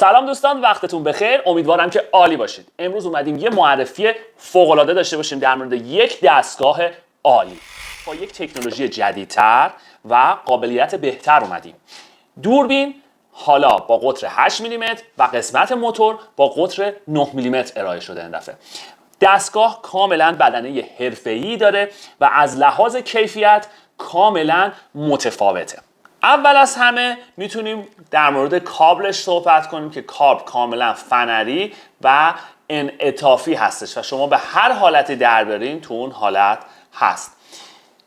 سلام دوستان، وقتتون بخیر. امیدوارم که عالی باشید. امروز اومدیم یه معرفی فوق‌العاده داشته باشیم در مورد یک دستگاه عالی با یک تکنولوژی جدیدتر و قابلیت بهتر اومدیم. دوربین حالا با قطر 8 میلیمتر و قسمت موتور با قطر 9 میلیمتر ارائه شده این دفعه. دستگاه کاملا بدنه حرفه‌ای داره و از لحاظ کیفیت کاملا متفاوته. اول از همه میتونیم در مورد کابلش صحبت کنیم که کابل کاملا فنری و انعطافی هستش و شما به هر حالتی در برین تو اون حالت هست.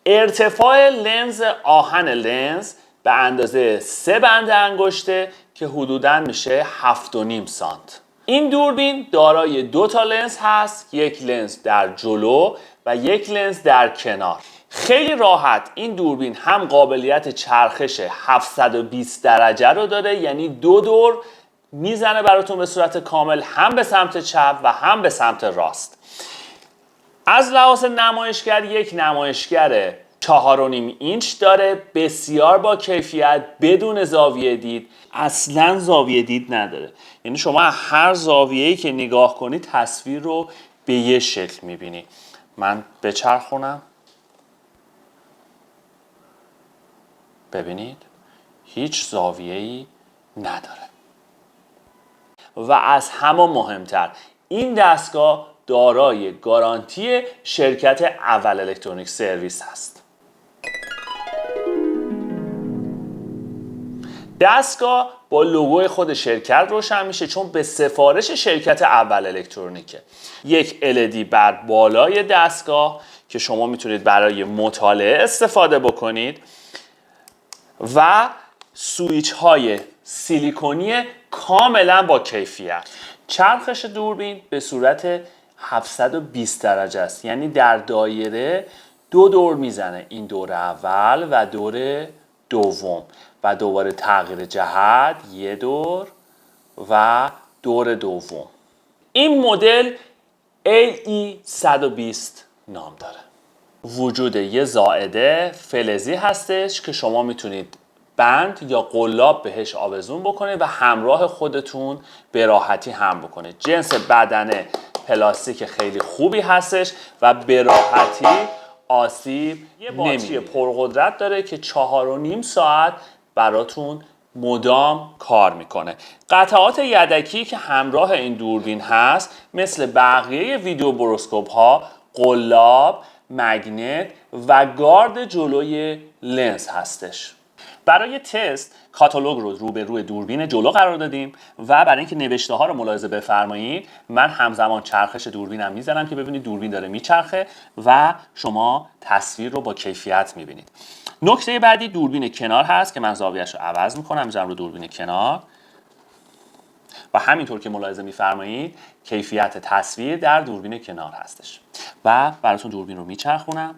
ارتفاع لنز آهن لنز به اندازه 3 بند انگشته که حدوداً میشه 7.5 سانت. این دوربین دارای 2 تا لنز هست، یک لنز در جلو و یک لنز در کنار. خیلی راحت این دوربین هم قابلیت چرخش 720 درجه رو داره، یعنی 2 دور میزنه براتون به صورت کامل، هم به سمت چپ و هم به سمت راست. از لحاظ نمایشگر یک نمایشگر 4.5 اینچ داره، بسیار با کیفیت، بدون زاویه دید. اصلا زاویه دید نداره، یعنی شما هر زاویه‌ای که نگاه کنی تصویر رو به یه شکل میبینی. من بچرخونم ببینید هیچ زاویه‌ای نداره. و از همه مهمتر این دستگاه دارای گارانتی شرکت اول الکترونیک سرویس هست. دستگاه با لوگوی خود شرکت روشن میشه چون به سفارش شرکت اول الکترونیکه. یک LED بر بالای دستگاه که شما میتونید برای مطالعه استفاده بکنید و سویچ های سیلیکونی کاملا با کیفیت. چرخش دوربین به صورت 720 درجه است، یعنی در دایره 2 دور میزنه، این دور اول و دور دوم و دوباره تغییر جهت 1 دور و دور دوم. این مدل AE120 نام داره. وجود یه زائده فلزی هستش که شما میتونید بند یا قلاب بهش آویزون بکنید و همراه خودتون به راحتی حمل بکنید. جنس بدنه پلاستیک خیلی خوبی هستش و به راحتی آسیب یه باتری پرقدرت داره که 4.5 ساعت براتون مدام کار میکنه. قطعات یدکی که همراه این دوربین هست مثل بقیه ویدیو بروسکوپ ها قلاب، مگنت و گارد جلوی لنز هستش. برای تست کاتالوگ رو به روی دوربین جلو قرار دادیم و برای اینکه نوشته ها رو ملاحظه بفرمایید من همزمان چرخش دوربینم میزنم که ببینید دوربین داره میچرخه و شما تصویر رو با کیفیت میبینید. نکته بعدی دوربین کنار هست که من زاویه‌اش رو عوض میکنم، میذارم رو دوربین کنار و همینطور که ملاحظه میفرمایید کیفیت تصویر در دوربین کنار هستش و براتون دوربین رو میچرخونم.